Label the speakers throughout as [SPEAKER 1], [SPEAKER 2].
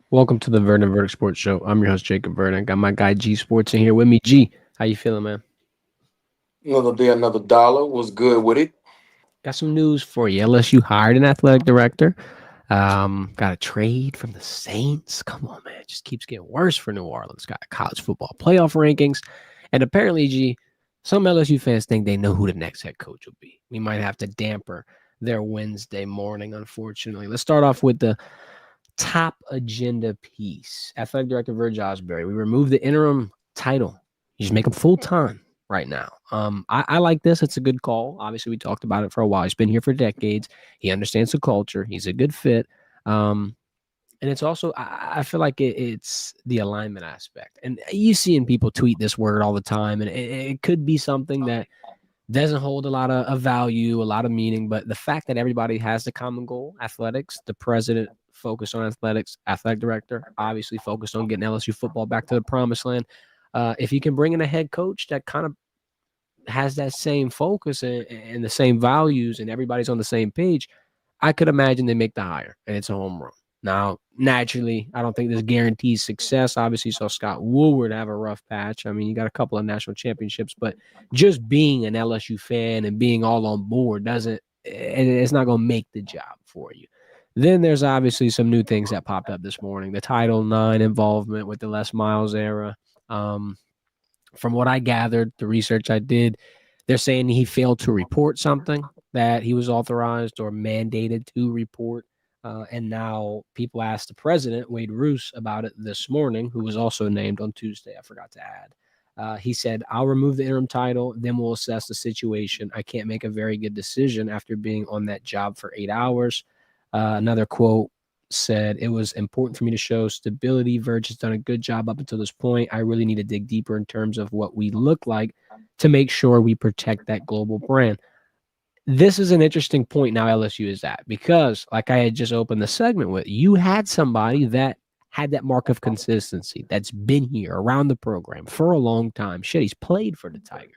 [SPEAKER 1] Welcome to the Verdin Verdict Sports Show. I'm your host, Jacob Verdin. Got my guy G-Sportz in here with me. G, how you feeling, man?
[SPEAKER 2] Another day, another dollar. Was good with it.
[SPEAKER 1] Got some news for you. LSU hired an athletic director. Got a trade from the Saints. Come on, man. It just keeps getting worse for New Orleans. Got college football playoff rankings. And apparently, G, some LSU fans think they know who the next head coach will be. We might have to damper their Wednesday morning, unfortunately. Let's start off with the top agenda piece. Athletic Director Verge Osbury. We removed the interim title. You just make him full time right now. I like this. It's a good call. Obviously, we talked about it for a while. He's been here for decades. He understands the culture. He's a good fit. And it's also, I feel like it's the alignment aspect. And you seeing people tweet this word all the time, and it could be something that doesn't hold a lot of value, a lot of meaning, but the fact that everybody has the common goal, athletics, the president focused on athletics, athletic director obviously focused on getting LSU football back to the promised land. If you can bring in a head coach that kind of has that same focus and the same values and everybody's on the same page, I could imagine they make the hire and it's a home run. Now, naturally, I don't think this guarantees success. Obviously, you saw Scott Woolward have a rough patch. I mean, you got a couple of national championships, but just being an LSU fan and being all on board doesn't, it's not going to make the job for you. Then there's obviously some new things that popped up this morning. The Title IX involvement with the Les Miles era. Um, from what I gathered, the research I did, they're saying he failed to report something that he was authorized or mandated to report. And now people asked the president, Wade Roos, about it this morning, who was also named on Tuesday. I forgot to add. He said, I'll remove the interim title, then we'll assess the situation. I can't make a very good decision after being on that job for 8 hours. Another quote said, it was important for me to show stability. Verge has done a good job up until this point. I really need to dig deeper in terms of what we look like to make sure we protect that global brand. This is an interesting point now LSU is at because, like I had just opened the segment with, you had somebody that had that mark of consistency that's been here around the program for a long time. Shit, he's played for the Tigers.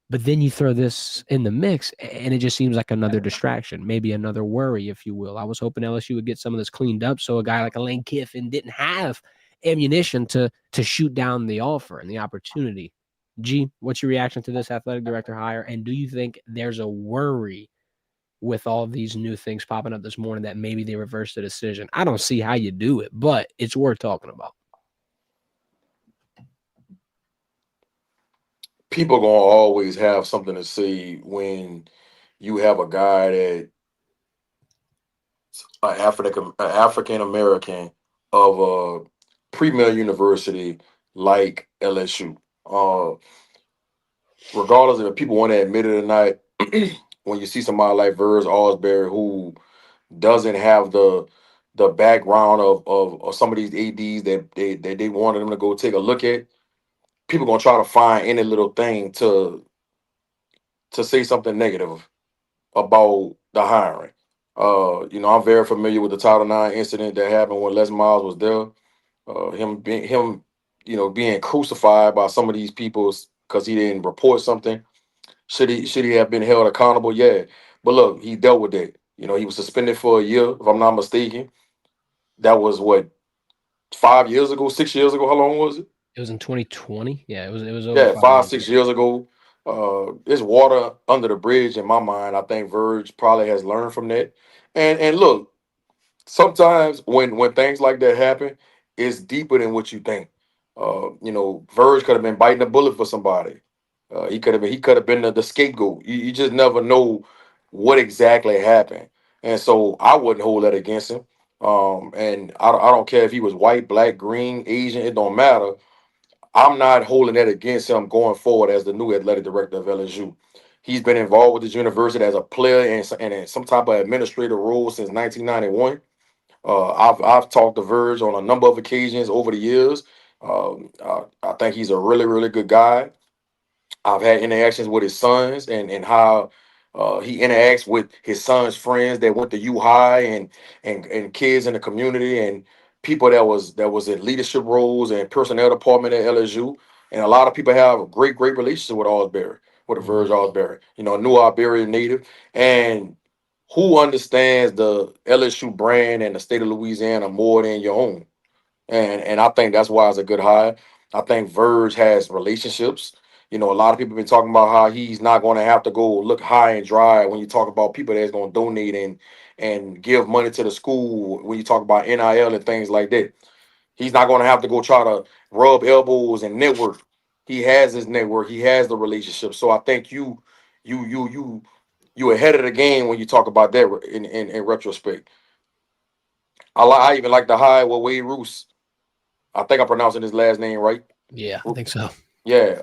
[SPEAKER 1] But then you throw this in the mix, and it just seems like another distraction, maybe another worry, if you will. I was hoping LSU would get some of this cleaned up so a guy like Lane Kiffin didn't have ammunition to shoot down the offer and the opportunity. G, what's your reaction to this athletic director hire? And do you think there's a worry with all these new things popping up this morning that maybe they reverse the decision? I don't see how you do it, but it's worth talking about.
[SPEAKER 2] People gonna always have something to say when you have a guy that African American of a premier university like LSU. Regardless of if people want to admit it or not, when you see somebody like Verge Osbury who doesn't have the background of some of these ADs that they wanted them to go take a look at, people gonna try to find any little thing to say something negative about the hiring. I'm very familiar with the Title IX incident that happened when Les Miles was there. Being crucified by some of these people because he didn't report something. Should he have been held accountable? Yeah. But look, he dealt with that. He was suspended for a year, if I'm not mistaken. That was what, 5 years ago, 6 years ago. How long was it?
[SPEAKER 1] It was in 2020. Yeah, it was over
[SPEAKER 2] Yeah,
[SPEAKER 1] 5
[SPEAKER 2] five,
[SPEAKER 1] years
[SPEAKER 2] six
[SPEAKER 1] ago.
[SPEAKER 2] years ago. It's water under the bridge in my mind. I think Verge probably has learned from that. And look, sometimes when things like that happen, it's deeper than what you think. Verge could have been biting a bullet for somebody. He could have been the scapegoat. You just never know what exactly happened, and so I wouldn't hold that against him. And I don't care if he was white, black, green, Asian. It don't matter. I'm not holding that against him going forward as the new athletic director of LSU. He's been involved with this university as a player and in some type of administrative role since 1991. I've talked to Verge on a number of occasions over the years. I think he's a really really good guy. I've had interactions with his sons and how he interacts with his son's friends that went to U High and kids in the community and people that was in leadership roles and personnel department at LSU. And a lot of people have a great relationship with Osbury, with the
[SPEAKER 1] Mhm.
[SPEAKER 2] Verge Osbury. A new Iberian native. And who understands the LSU brand and the state of Louisiana more than your own? And I think that's why it's a good hire. I think Verge has relationships. You know, a lot of people been talking about how he's not going to have to go look high and dry when you talk about people that's going to donate and give money to the school. When you talk about NIL and things like that, he's not going to have to go try to rub elbows and network. He has his network. He has the relationship. So I think you, you, you, you ahead of the game when you talk about that in retrospect. I even like the high with Wade Roos. I think I'm pronouncing his last name right.
[SPEAKER 1] Yeah, I think so.
[SPEAKER 2] Yeah,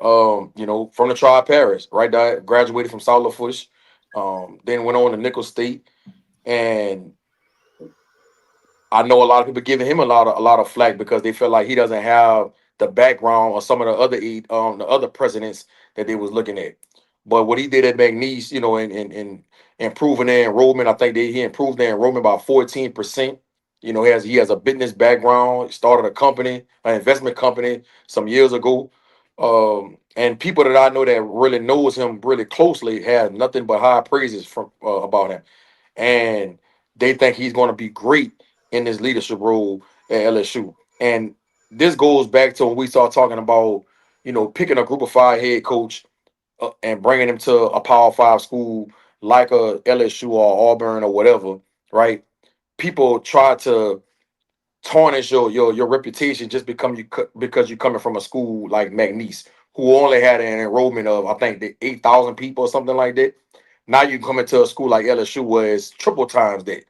[SPEAKER 2] you know, from the Tribe Parish, right? There, graduated from South Lafourche, then went on to Nicholls State, and I know a lot of people giving him a lot of flack because they feel like he doesn't have the background or some of the other presidents that they was looking at. But what he did at McNeese, you know, in improving their enrollment, I think he improved their enrollment by 14%. You know, he has a business background. He started a company, an investment company, some years ago. And people that I know that really knows him really closely had nothing but high praises from about him, and they think he's going to be great in this leadership role at LSU. And this goes back to when we start talking about, you know, picking a group of five head coach and bringing them to a Power Five school like a LSU or Auburn or whatever, right? People try to tarnish your reputation just because you're coming from a school like McNeese, who only had an enrollment of I think the 8,000 people or something like that. Now you come into a school like LSU where it's triple times that.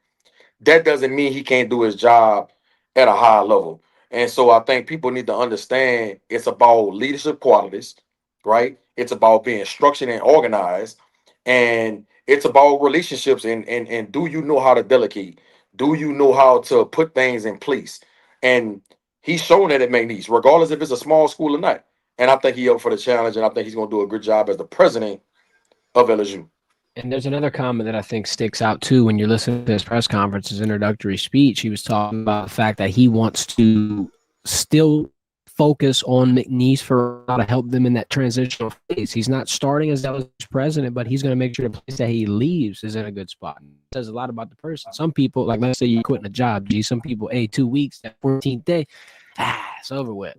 [SPEAKER 2] That doesn't mean he can't do his job at a high level. And so I think people need to understand it's about leadership qualities, right? It's about being structured and organized, and it's about relationships and do you know how to delegate? Do you know how to put things in place? And he's shown that at McNeese, regardless if it's a small school or not. And I think he up for the challenge, and I think he's going to do a good job as the president of LSU.
[SPEAKER 1] And there's another comment that I think sticks out too when you're listening to his press conference, his introductory speech. He was talking about the fact that he wants to still focus on McNeese for how to help them in that transitional phase. He's not starting as LSU's president, but he's going to make sure the place that he leaves is in a good spot. It says a lot about the person. Some people, like let's say you're quitting a job, some people, hey, 2 weeks, that 14th day, it's over with.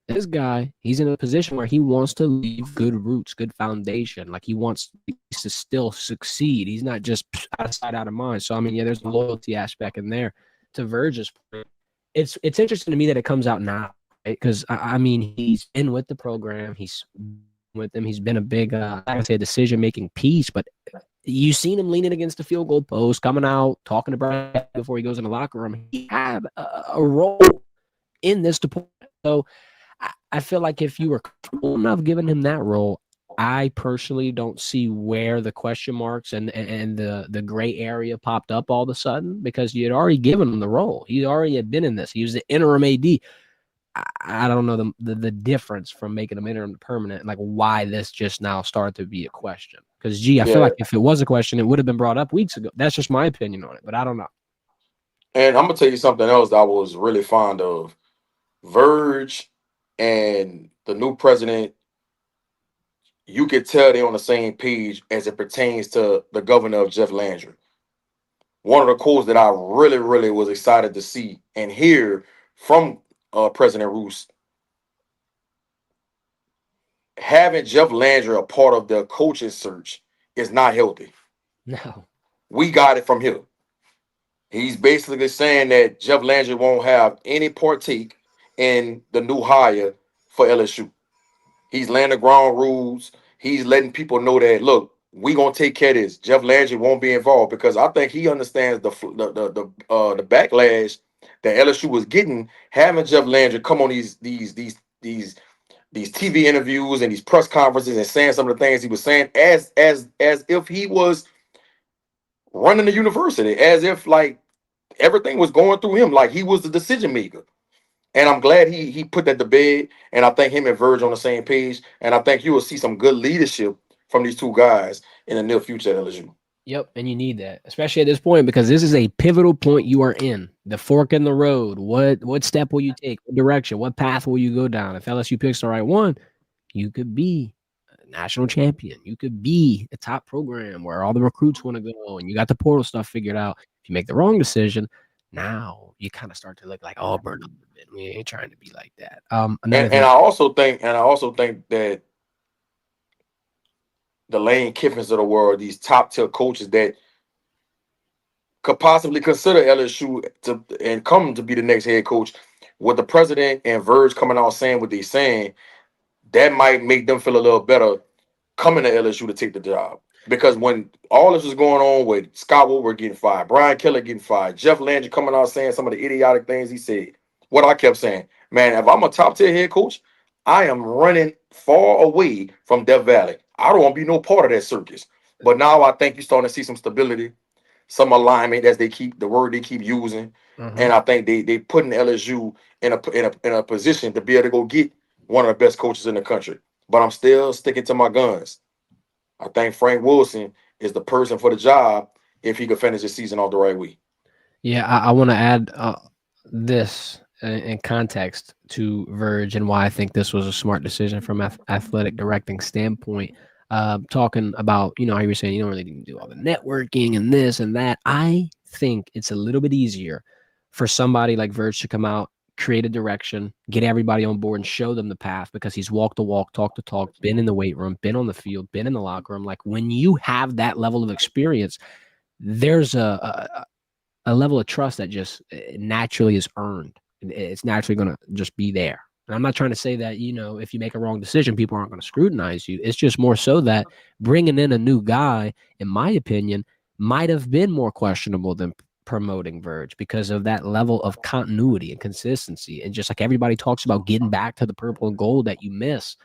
[SPEAKER 1] This guy, he's in a position where he wants to leave good roots, good foundation. Like he wants to still succeed. He's not just out of sight, out of mind. So I mean, yeah, there's a loyalty aspect in there. To Verge's point, it's interesting to me that it comes out now, right? Because I mean, he's been with the program. He's with them. He's been a big, I would say, decision making piece. But you've seen him leaning against the field goal post, coming out, talking to Brad before he goes in the locker room. He had a role in this department. So I feel like if you were comfortable enough giving him that role, I personally don't see where the question marks and the gray area popped up all of a sudden because you had already given him the role. He already had been in this. He was the interim AD. I don't know the difference from making him interim to permanent, like why this just now started to be a question. Because, I feel
[SPEAKER 2] Yeah.
[SPEAKER 1] like if it was a question, it would have been brought up weeks ago. That's just my opinion on it, but I don't know.
[SPEAKER 2] And I'm gonna tell you something else that I was really fond of. Verge and the new president, you could tell they're on the same page as it pertains to the governor of Jeff Landry. One of the quotes that I really, really was excited to see and hear from President Roos, having Jeff Landry a part of the coaching search is not healthy.
[SPEAKER 1] No.
[SPEAKER 2] We got it from him. He's basically saying that Jeff Landry won't have any partake in the new hire for LSU. He's laying the ground rules. He's letting people know that look, we gonna take care of this. Jeff Landry won't be involved because I think he understands the backlash that LSU was getting having Jeff Landry come on these TV interviews and these press conferences and saying some of the things he was saying as if he was running the university, as if like everything was going through him, like he was the decision maker. And I'm glad he put that to bed. And I think him and Verge on the same page. And I think you will see some good leadership from these two guys in the near future at LSU.
[SPEAKER 1] Yep, and you need that, especially at this point, because this is a pivotal point you are in. The fork in the road. What step will you take? What direction? What path will you go down? If LSU picks the right one, you could be national champion. You could be a top program where all the recruits want to go, and you got the portal stuff figured out. If you make the wrong decision, now you kind of start to look like Auburn a little bit. We ain't trying to be like that. Another
[SPEAKER 2] And
[SPEAKER 1] thing.
[SPEAKER 2] I also think that the Lane Kiffins of the world, these top tier coaches that could possibly consider LSU to and come to be the next head coach, with the president and Verge coming out saying what they're saying, that might make them feel a little better coming to LSU to take the job. Because when all this was going on with Scott Woodward getting fired, Brian Kelly getting fired, Jeff Landry coming out saying some of the idiotic things he said, what I kept saying, man, if I'm a top tier head coach, I am running far away from Death Valley. I don't want to be no part of that circus. But now I think you're starting to see some stability, some alignment as they keep the word they keep using.
[SPEAKER 1] Mhm.
[SPEAKER 2] And I think they putting LSU in a position to be able to go get one of the best coaches in the country. But I'm still sticking to my guns. I think Frank Wilson is the person for the job if he could finish the season off the right way.
[SPEAKER 1] Yeah, I want to add this in context to Verge and why I think this was a smart decision from athletic directing standpoint. Talking about, how you were saying you don't really need to do all the networking and this and that. I think it's a little bit easier for somebody like Verge to come out, create a direction, get everybody on board, and show them the path because he's walked the walk, talked the talk, been in the weight room, been on the field, been in the locker room. Like when you have that level of experience, there's a level of trust that just naturally is earned. It's naturally going to just be there. And I'm not trying to say that, if you make a wrong decision, people aren't going to scrutinize you. It's just more so that bringing in a new guy, in my opinion, might have been more questionable than promoting Verge because of that level of continuity and consistency. And just like everybody talks about getting back to the purple and gold that you miss,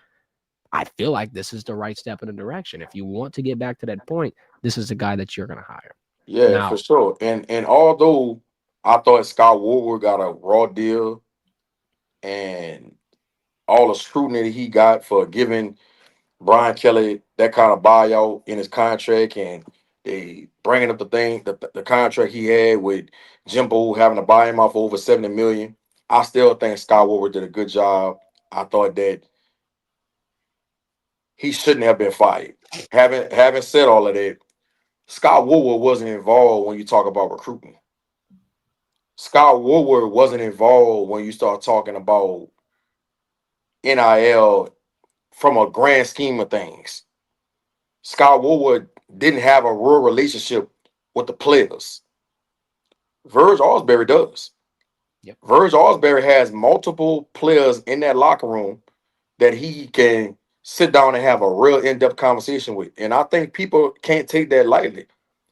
[SPEAKER 1] I feel like this is the right step in the direction. If you want to get back to that point, this is the guy that you're going to hire.
[SPEAKER 2] Yeah, for
[SPEAKER 1] Now,
[SPEAKER 2] sure. And although I thought Scott Woodward got a raw deal and all the scrutiny that he got for giving Brian Kelly that kind of buyout in his contract, and they bringing up the contract he had with Jimbo having to buy him off for over 70 million. I still think Scott Woodward did a good job. I thought that he shouldn't have been fired. Having said all of that, Scott Woodward wasn't involved when you talk about recruiting. Scott Woodward wasn't involved when you start talking about NIL from a grand scheme of things. Scott Woodward didn't have a real relationship with the players. Verge Osbury does.
[SPEAKER 1] yep.
[SPEAKER 2] Verge Osbury has multiple players in that locker room that he can sit down and have a real in-depth conversation with. And I think people can't take that lightly.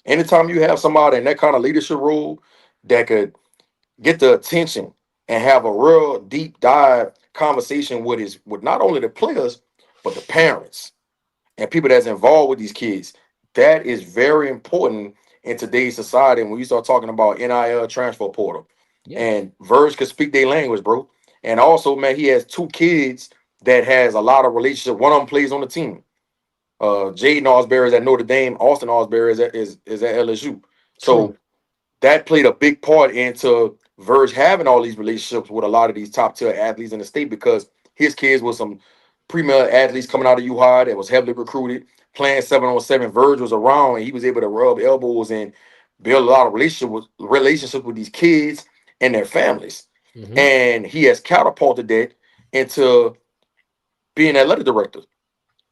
[SPEAKER 2] Anytime you have somebody in that kind of leadership role that could get the attention and have a real deep dive conversation with not only the players, but the parents and people that's involved with these kids. That is very important in today's society. And when you start talking about NIL transfer portal,
[SPEAKER 1] Yeah.
[SPEAKER 2] and Verge could speak their language, bro. And also, man, he has two kids that has a lot of relationship. One of them plays on the team. Jaden Osbury is at Notre Dame. Austin Osbury is at LSU.
[SPEAKER 1] True.
[SPEAKER 2] So that played a big part into Verge having all these relationships with a lot of these top tier athletes in the state because his kids were some premier athletes coming out of U High that was heavily recruited, playing 7-on-7. Verge was around and he was able to rub elbows and build a lot of relationships with these kids and their families.
[SPEAKER 1] Hmm.
[SPEAKER 2] And he has catapulted that into being athletic director.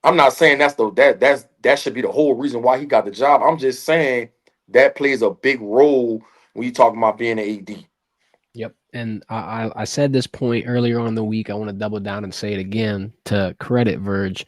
[SPEAKER 2] I'm not saying that should be the whole reason why he got the job. I'm just saying that plays a big role when you talking about being an AD.
[SPEAKER 1] Yep. And I said this point earlier on in the week. I want to double down and say it again to credit Verge.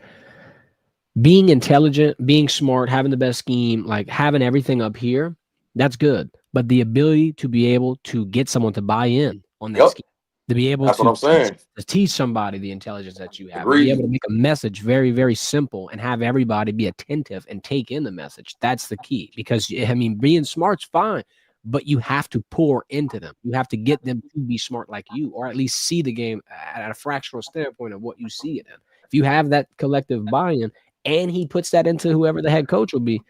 [SPEAKER 1] Being intelligent, being smart, having the best scheme, like having everything up here, that's good. But the ability to be able to get someone to buy in on that
[SPEAKER 2] Yep,
[SPEAKER 1] scheme, to be able
[SPEAKER 2] that's what
[SPEAKER 1] to
[SPEAKER 2] I'm saying.
[SPEAKER 1] teach somebody the intelligence that you have, and be able
[SPEAKER 2] Agreed.
[SPEAKER 1] to make a message very, very simple and have everybody be attentive and take in the message. That's the key. Because I mean, being smart's fine, but you have to pour into them. You have to get them to be smart like you, or at least see the game at a fractional standpoint of what you see it in. If you have that collective buy-in, and he puts that into whoever the head coach will be,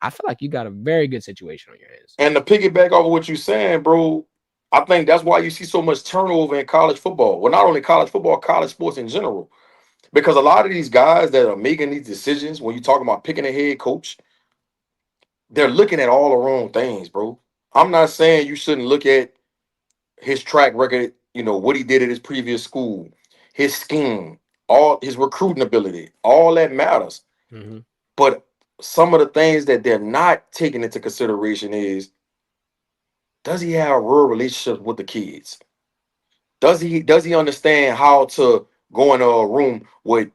[SPEAKER 1] I feel like you got a very good situation on your hands.
[SPEAKER 2] And to piggyback off of what you're saying, bro, I think that's why you see so much turnover in college football. Well, not only college football, college sports in general. Because a lot of these guys that are making these decisions, when you're talking about picking a head coach, they're looking at all the wrong things, bro. I'm not saying you shouldn't look at his track record, what he did at his previous school, his scheme, all his recruiting ability, all that matters.
[SPEAKER 1] Mm-hmm.
[SPEAKER 2] But some of the things that they're not taking into consideration is, does he have real relationships with the kids? Does he understand how to go in a room with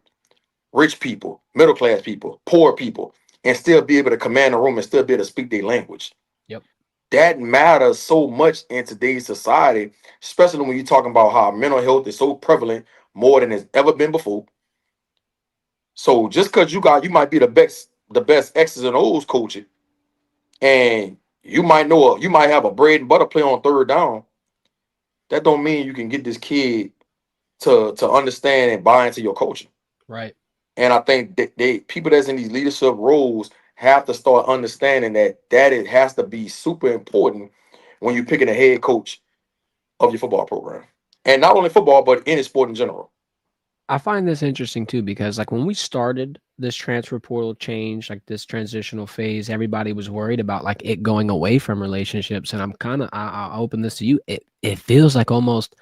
[SPEAKER 2] rich people, middle class people, poor people, and still be able to command a room and still be able to speak their language?
[SPEAKER 1] Yep.
[SPEAKER 2] That matters so much in today's society, especially when you're talking about how mental health is so prevalent more than it's ever been before. So just because you might be the best X's and O's coaching, and you might have a bread and butter play on third down, that don't mean you can get this kid to understand and buy into your coaching.
[SPEAKER 1] Right.
[SPEAKER 2] And I think that people that's in these leadership roles have to start understanding that it has to be super important when you're picking a head coach of your football program. And not only football, but any sport in general.
[SPEAKER 1] I find this interesting too because like when we started this transfer portal change, like this transitional phase, everybody was worried about like it going away from relationships. And I'll open this to you. It feels like almost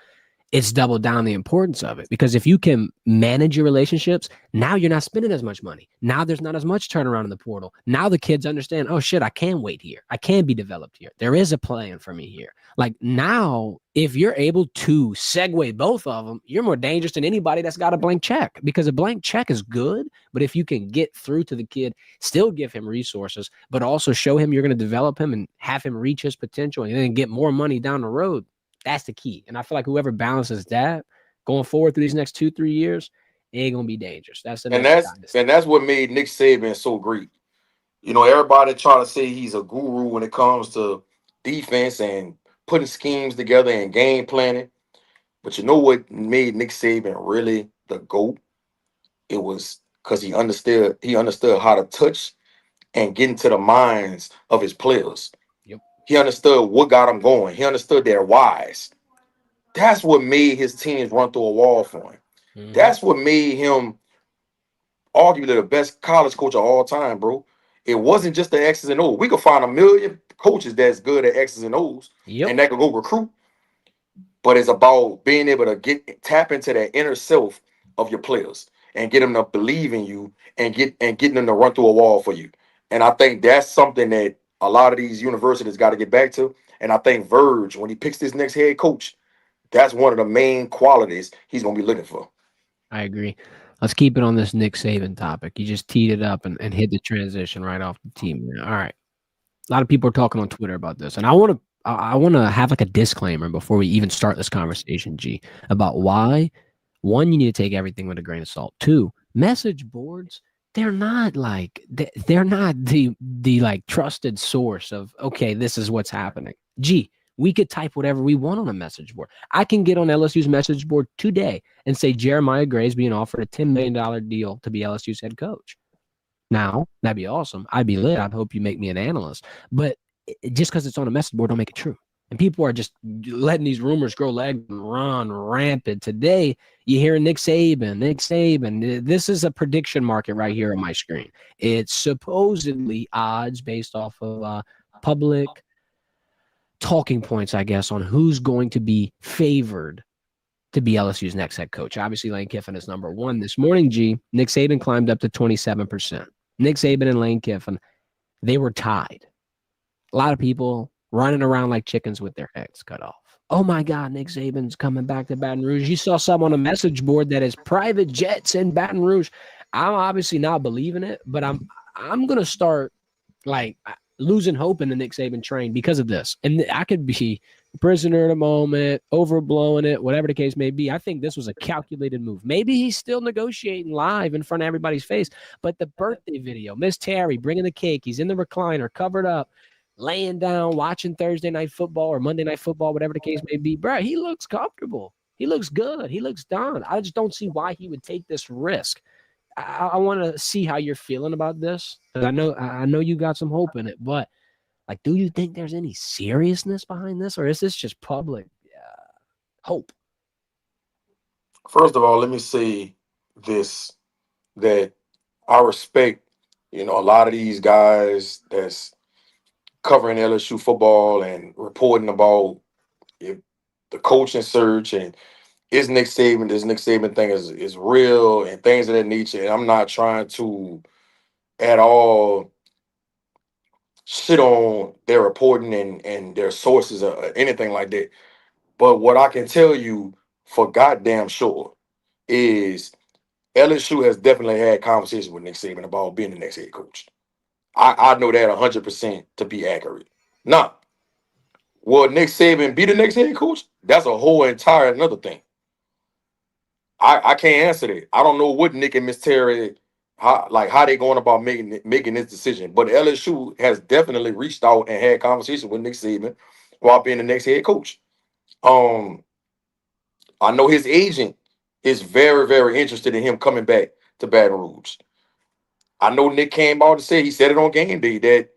[SPEAKER 1] it's doubled down the importance of it because if you can manage your relationships, now you're not spending as much money. Now there's not as much turnaround in the portal. Now the kids understand, oh shit, I can wait here. I can be developed here. There is a plan for me here. Like now, if you're able to segue both of them, you're more dangerous than anybody that's got a blank check because a blank check is good. But if you can get through to the kid, still give him resources, but also show him you're going to develop him and have him reach his potential and then get more money down the road. That's the key. And I feel like whoever balances that going forward through these next 2-3 years, it ain't gonna be dangerous. That's the
[SPEAKER 2] And
[SPEAKER 1] next
[SPEAKER 2] that's
[SPEAKER 1] dynasty.
[SPEAKER 2] and that's what made Nick Saban so great. Everybody try to say he's a guru when it comes to defense and putting schemes together and game planning. But you know what made Nick Saban really the GOAT? It was because he understood how to touch and get into the minds of his players.
[SPEAKER 1] Yep.
[SPEAKER 2] He understood what got them going. He understood their whys. That's what made his teams run through a wall for him.
[SPEAKER 1] Mm-hmm.
[SPEAKER 2] That's what made him arguably the best college coach of all time, bro. It wasn't just the X's and O's. We could find a million coaches that's good at X's and O's
[SPEAKER 1] Yep.
[SPEAKER 2] and that could go recruit, but it's about being able to tap into that inner self of your players and get them to believe in you and getting them to run through a wall for you. And I think that's something that a lot of these universities got to get back to. And I think Verge, when he picks this next head coach, that's one of the main qualities he's gonna be looking for.
[SPEAKER 1] I agree. Let's keep it on this Nick Saban topic. You just teed it up and hit the transition right off the team. All right. A lot of people are talking on Twitter about this. And I want to have like a disclaimer before we even start this conversation, G, about why one, you need to take everything with a grain of salt. Two, message boards, they're not the like trusted source of okay, this is what's happening. Gee, we could type whatever we want on a message board. I can get on LSU's message board today and say Jeremiah Gray's being offered a $10 million deal to be LSU's head coach. Now, that'd be awesome. I'd be lit. I'd hope you make me an analyst. But just because it's on a message board, don't make it true. And people are just letting these rumors grow legs and run rampant. Today, you hear Nick Saban, Nick Saban. This is a prediction market right here on my screen. It's supposedly odds based off of public talking points, I guess, on who's going to be favored to be LSU's next head coach. Obviously, Lane Kiffin is number one. This morning, G, Nick Saban climbed up to 27%. Nick Saban and Lane Kiffin, they were tied. A lot of people running around like chickens with their heads cut off. Oh my God, Nick Saban's coming back to Baton Rouge. You saw some on a message board that is private jets in Baton Rouge. I'm obviously not believing it, but I'm gonna start like losing hope in the Nick Saban train because of this. And I could be prisoner in a moment, overblowing it, whatever the case may be. I think this was a calculated move. Maybe he's still negotiating live in front of everybody's face, but the birthday video, Miss Terry bringing the cake, he's in the recliner, covered up, laying down, watching Thursday night football or Monday night football, whatever the case may be. Bro, he looks comfortable. He looks good. He looks done. I just don't see why he would take this risk. I want to see how you're feeling about this. I know you got some hope in it, but like, do you think there's any seriousness behind this, or is this just public hope?
[SPEAKER 2] First of all, let me say this that I respect, a lot of these guys that's covering LSU football and reporting about if the coaching search and is Nick Saban, this Nick Saban thing is real and things of that nature. And I'm not trying to at all shit on their reporting and their sources or anything like that. But what I can tell you for goddamn sure is LSU has definitely had conversations with Nick Saban about being the next head coach. I know that 100% to be accurate. Now, will Nick Saban be the next head coach? That's a whole entire another thing. I can't answer that. I don't know what Nick and Miss Terry how they going about making this decision. But LSU has definitely reached out and had conversations with Nick Saban about being the next head coach. Um, I know his agent is very, very interested in him coming back to Baton Rouge. I know Nick came out and said he said it on game day that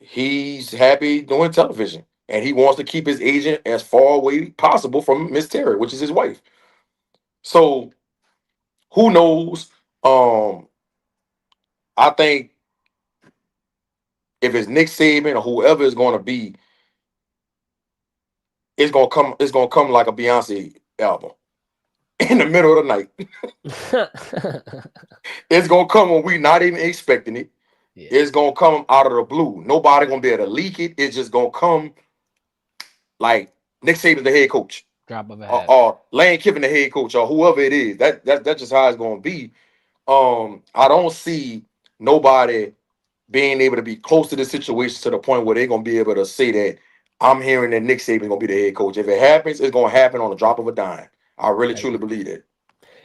[SPEAKER 2] he's happy doing television and he wants to keep his agent as far away possible from Miss Terry, which is his wife. So who knows? Um, I think if it's Nick Saban or whoever it's going to be, it's gonna come. It's gonna come like a Beyonce album in the middle of the night. It's gonna come when we not even expecting it.
[SPEAKER 1] Yeah,
[SPEAKER 2] It's gonna come out of the blue. Nobody gonna be able to leak it. It's just gonna come like Nick Saban's the head coach,
[SPEAKER 1] drop of a
[SPEAKER 2] or,
[SPEAKER 1] hat.
[SPEAKER 2] or Lane Kiffin the head coach, or whoever it is. That's just how it's gonna be. I don't see nobody being able to be close to the situation to the point where they're gonna be able to say that I'm hearing that Nick Saban's gonna be the head coach. If it happens, it's gonna happen on the drop of a dime. I really
[SPEAKER 1] I
[SPEAKER 2] truly
[SPEAKER 1] agree.
[SPEAKER 2] believe that.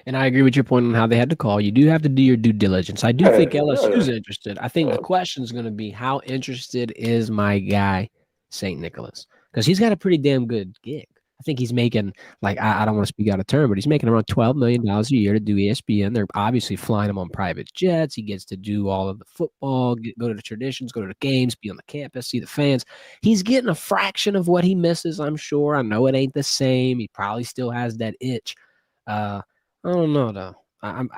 [SPEAKER 1] And I agree with your point on how they had to call. You do have to do your due diligence. I do
[SPEAKER 2] Yeah,
[SPEAKER 1] think LSU's
[SPEAKER 2] yeah,
[SPEAKER 1] interested. I think the
[SPEAKER 2] yeah.
[SPEAKER 1] question is going to be how interested is my guy, St. Nicholas? Because he's got a pretty damn good gig. I think he's making, like, I don't want to speak out of turn, but he's making around $12 million a year to do ESPN. They're obviously flying him on private jets. He gets to do all of the football, go to the traditions, go to the games, be on the campus, see the fans. He's getting a fraction of what he misses, I'm sure. I know it ain't the same. He probably still has that itch. Uh, I don't know though.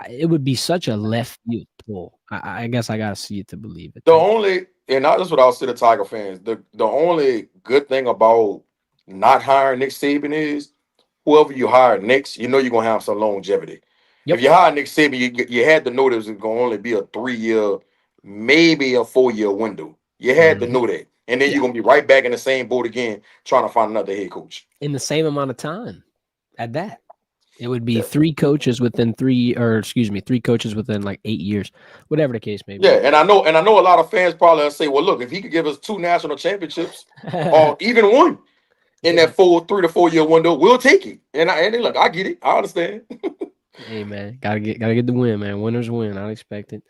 [SPEAKER 1] It would be such a left field pull. I guess I gotta see it to believe it
[SPEAKER 2] The
[SPEAKER 1] type.
[SPEAKER 2] only and that's what I'll say to Tiger fans. The only good thing about not hiring Nick Saban is whoever you hire next, you're gonna have some longevity. If
[SPEAKER 1] Yep.
[SPEAKER 2] you hire Nick Saban, you had to know this was gonna only be a 3 year, maybe a 4 year window. You had to
[SPEAKER 1] Mhm.
[SPEAKER 2] know that, and then
[SPEAKER 1] Yeah.
[SPEAKER 2] you're gonna be right back in the same boat again, trying to find another head coach.
[SPEAKER 1] In the same amount of time at that. It would be
[SPEAKER 2] Yeah,
[SPEAKER 1] three coaches within three coaches within like 8 years, whatever the case may
[SPEAKER 2] yeah,
[SPEAKER 1] be.
[SPEAKER 2] and I know a lot of fans probably will say, well, look, if he could give us two national championships or even one in
[SPEAKER 1] Yeah.
[SPEAKER 2] that 3 to 4 year window, we'll take it. And look, I get it, I understand.
[SPEAKER 1] Hey man, gotta get the win, man. Winners win. I expect it.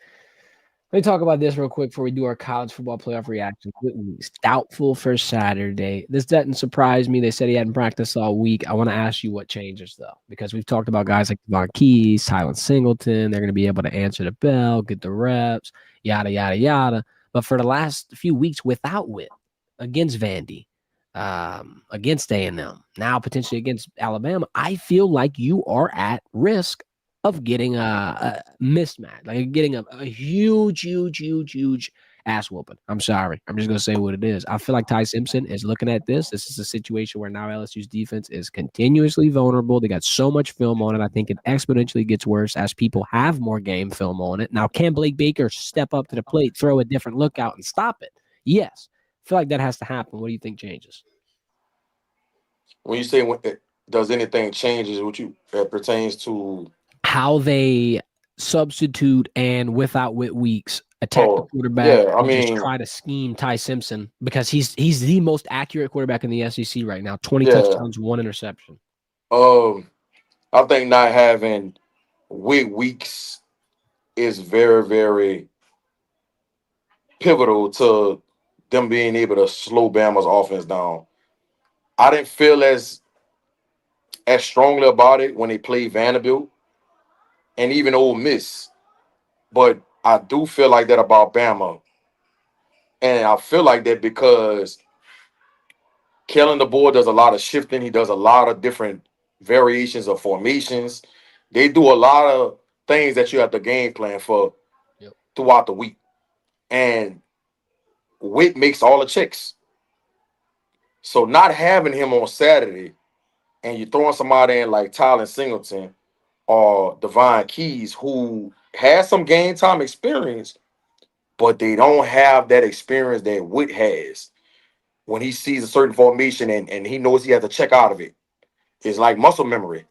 [SPEAKER 1] Let me talk about this real quick before we do our college football playoff reaction. Whitney's doubtful for Saturday. This doesn't surprise me. They said he hadn't practiced all week. I want to ask you what changes, though, because we've talked about guys like Devon Keys, Tylen Singleton. They're going to be able to answer the bell, get the reps, yada, yada, yada. But for the last few weeks without Whit, against Vandy, against A&M, now potentially against Alabama, I feel like you are at risk of getting a mismatch, like getting a huge, huge, huge, huge ass whooping. I'm sorry. I'm just gonna say what it is. I feel like Ty Simpson is looking at this. This is a situation where now LSU's defense is continuously vulnerable. They got so much film on it. I think it exponentially gets worse as people have more game film on it. Now, can Blake Baker step up to the plate, throw a different look out, and stop it? Yes. I feel like that has to happen. What do you think changes?
[SPEAKER 2] When you say does anything changes what you that pertains to
[SPEAKER 1] How they substitute and without Whit Weeks attack the
[SPEAKER 2] oh
[SPEAKER 1] quarterback
[SPEAKER 2] yeah, I
[SPEAKER 1] and just
[SPEAKER 2] mean
[SPEAKER 1] try to scheme Ty Simpson because he's the most accurate quarterback in the SEC right now. 20
[SPEAKER 2] yeah.
[SPEAKER 1] touchdowns, one interception.
[SPEAKER 2] Um I think not having weeks is very, very pivotal to them being able to slow Bama's offense down. I didn't feel as strongly about it when they played Vanderbilt and even Ole Miss. But I do feel like that about Bama. And I feel like that because Kellen DeBoer does a lot of shifting. He does a lot of different variations of formations. They do a lot of things that you have to game plan for
[SPEAKER 1] Yep.
[SPEAKER 2] throughout the week. And Witt makes all the checks. So not having him on Saturday and you throwing somebody in like Tyler Singleton or Devon Keys who has some game time experience, but they don't have that experience that Witt has when he sees a certain formation and he knows he has to check out of it. It's like muscle memory.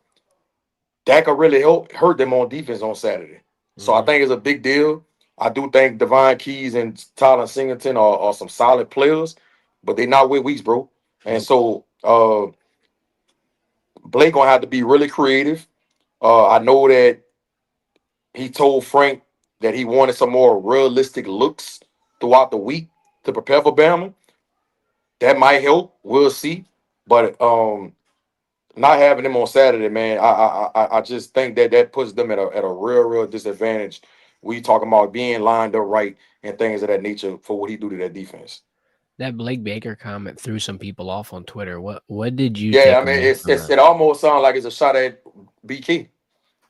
[SPEAKER 2] That could really hurt them on defense on Saturday. So I
[SPEAKER 1] Mhm.
[SPEAKER 2] think it's a big deal. I do think Devon Keys and Tyler Singleton are some solid players, but they're not with weeks, bro. And
[SPEAKER 1] Nope.
[SPEAKER 2] so Blake gonna have to be really creative. I know that he told Frank that he wanted some more realistic looks throughout the week to prepare for Bama. That might help. We'll see. But not having them on Saturday, man, I just think that that puts them at a real disadvantage. We talking about being lined up right and things of that nature for what he do to that defense.
[SPEAKER 1] That Blake Baker comment threw some people off on Twitter. What did you
[SPEAKER 2] Yeah,
[SPEAKER 1] take
[SPEAKER 2] I mean,
[SPEAKER 1] away from that?
[SPEAKER 2] it almost sounds like it's a shot at BK.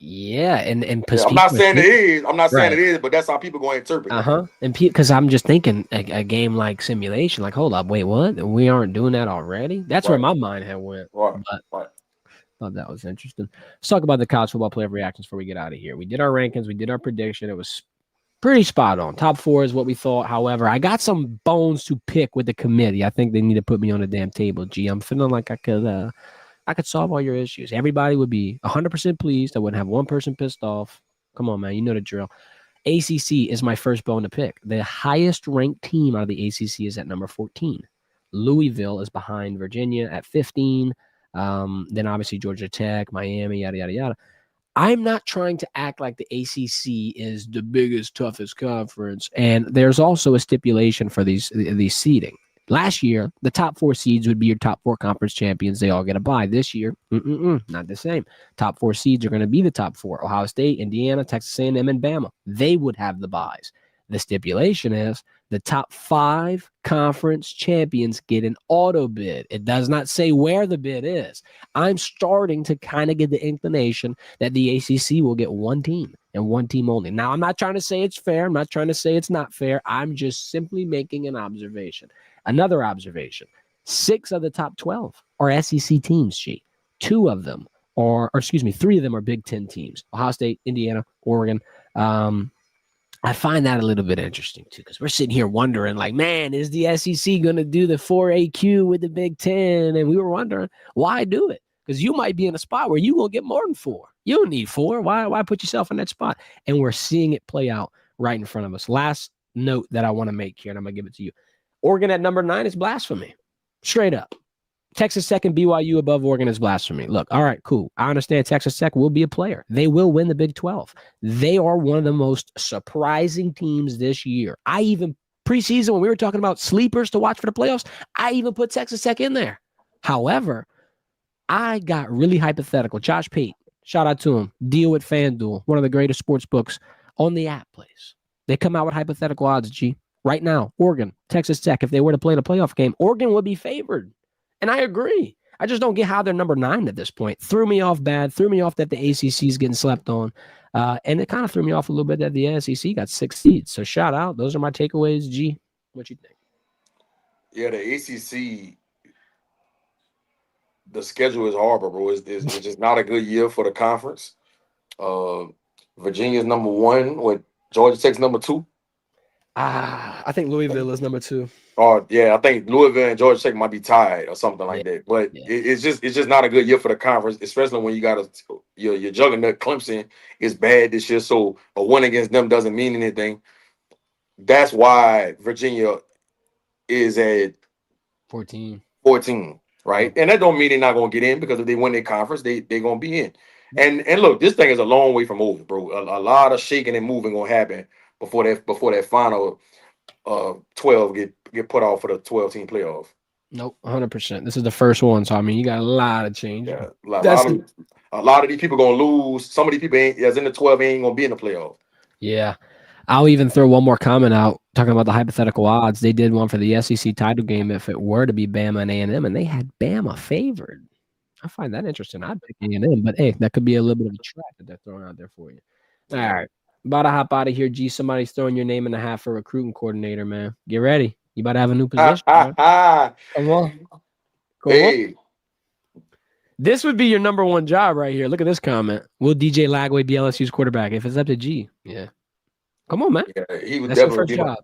[SPEAKER 1] Yeah, and
[SPEAKER 2] Yeah,
[SPEAKER 1] because
[SPEAKER 2] I'm not
[SPEAKER 1] people are
[SPEAKER 2] saying it
[SPEAKER 1] thinking,
[SPEAKER 2] is. I'm not saying
[SPEAKER 1] right.
[SPEAKER 2] it is, but that's how people going to interpret it.
[SPEAKER 1] And because I'm just thinking a game like simulation, like, hold up, wait, what? We aren't doing that already? That's where
[SPEAKER 2] Right,
[SPEAKER 1] my mind had went.
[SPEAKER 2] right,
[SPEAKER 1] But
[SPEAKER 2] right.
[SPEAKER 1] thought that was interesting. Let's talk about the college football player reactions before we get out of here. We did our rankings, we did our prediction. It was pretty spot on. Top four is what we thought. However, I got some bones to pick with the committee. I think they need to put me on the damn table. G, I'm feeling like I could solve all your issues. Everybody would be 100% pleased. I wouldn't have one person pissed off. Come on, man. You know the drill. ACC is my first bone to pick. The highest ranked team out of the ACC is at number 14. Louisville is behind Virginia at 15. Then obviously Georgia Tech, Miami, yada, yada, yada. I'm not trying to act like the ACC is the biggest, toughest conference. And there's also a stipulation for these seeding. Last year, the top four seeds would be your top four conference champions. They all get a bye. This year, not the same. Top four seeds are going to be the top four: Ohio State, Indiana, Texas A&M, and Bama. They would have the byes. The stipulation is the top five conference champions get an auto bid. It does not say where the bid is. I'm starting to kind of get the inclination that the ACC will get one team and one team only. Now, I'm not trying to say it's fair. I'm not trying to say it's not fair. I'm just simply making an observation. Another observation: 6 of the top 12 are SEC teams, G. 2 of them or excuse me, 3 of them are Big Ten teams: Ohio State, Indiana, Oregon. I find that a little bit interesting too, because we're sitting here wondering, like, man, is the SEC going to do the 4AQ with the Big Ten? And we were wondering, why do it? Because you might be in a spot where you will get more than 4. You don't need 4. Why put yourself in that spot? And we're seeing it play out right in front of us. Last note that I want to make here, and I'm going to give it to you. Oregon at number 9 is blasphemy. Straight up. Texas Tech and BYU above Oregon is blasphemy. Look, all right, cool. I understand Texas Tech will be a player. They will win the Big 12. They are one of the most surprising teams this year. I even preseason, when we were talking about sleepers to watch for the playoffs, I even put Texas Tech in there. However, I got really hypothetical. Josh Pate, shout out to him. Deal with FanDuel, one of the greatest sports books on the app, please. They come out with hypothetical odds, G. Right now, Oregon, Texas Tech, if they were to play in a playoff game, Oregon would be favored. And I agree. I just don't get how they're number 9 at this point. Threw me off bad. Threw me off that the ACC is getting slept on. And it kind of threw me off a little bit that the SEC got 6 seeds. So shout out. Those are my takeaways. G, what you think?
[SPEAKER 2] Yeah, the ACC, the schedule is horrible, bro. It's just not a good year for the conference. Uh, Virginia's number 1 with Georgia Tech's number 2.
[SPEAKER 1] I think Louisville is number 2.
[SPEAKER 2] Or yeah, I think Louisville and Georgia Tech might be tied or something
[SPEAKER 1] Yeah,
[SPEAKER 2] like that. But
[SPEAKER 1] yeah.
[SPEAKER 2] it's just not a good year for the conference, especially when you got your juggernaut Clemson is bad this year. So a win against them doesn't mean anything. That's why Virginia is at
[SPEAKER 1] 14.
[SPEAKER 2] 14, right?
[SPEAKER 1] Yep.
[SPEAKER 2] And that don't mean they're not gonna get in because if they win their conference, they're gonna be in. And look, this thing is a long way from over, bro. A lot of shaking and moving gonna happen before that final 12 get put off for the 12-team playoff.
[SPEAKER 1] Nope, 100%. This is the first one. So, I mean, you got a lot of change.
[SPEAKER 2] Yeah,
[SPEAKER 1] That's the,
[SPEAKER 2] a lot of these people gonna lose. Some of these people ain't that's in the 12 ain't gonna be in the playoff.
[SPEAKER 1] yeah. I'll even throw one more comment out talking about the hypothetical odds. They did one for the SEC title game if it were to be Bama and A&M, and they had Bama favored. I find that interesting. I'd pick A&M, but hey, that could be a little bit of a trap that they're throwing out there for you. All right. About to hop out of here, G. Somebody's throwing your name in the hat for recruiting coordinator, man. Get ready. You about to have a new position, bro. Come on. Come on.
[SPEAKER 2] Hey,
[SPEAKER 1] This would be your number one job right here. Look at this comment. Will DJ Lagway be LSU's quarterback? If it's up to G. Yeah. Come on, man.
[SPEAKER 2] yeah, he would
[SPEAKER 1] That's your
[SPEAKER 2] definitely
[SPEAKER 1] first
[SPEAKER 2] be my
[SPEAKER 1] job.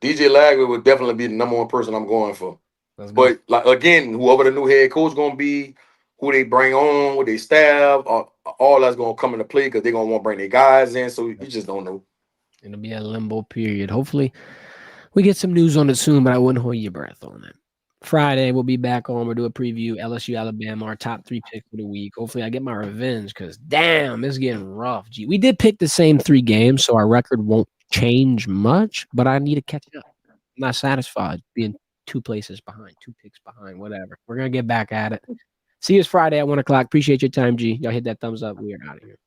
[SPEAKER 2] DJ Lagway would definitely be the number one person I'm going for.
[SPEAKER 1] Let's go.
[SPEAKER 2] But like again, whoever the new head coach gonna be, who they bring on, with their staff, all that's gonna come into play because they're gonna want to bring their guys in. So you just don't know.
[SPEAKER 1] It'll be a limbo period. Hopefully, we get some news on it soon, but I wouldn't hold your breath on it. Friday, we'll be back on. We'll do a preview. LSU, Alabama, our top 3 picks for the week. Hopefully, I get my revenge because, damn, it's getting rough. Gee, we did pick the same 3 games, so our record won't change much, but I need to catch up. I'm not satisfied being 2 places behind, 2 picks behind, whatever. We're going to get back at it. See you Friday at 1 o'clock. Appreciate your time, G. Y'all hit that thumbs up. We are out of here.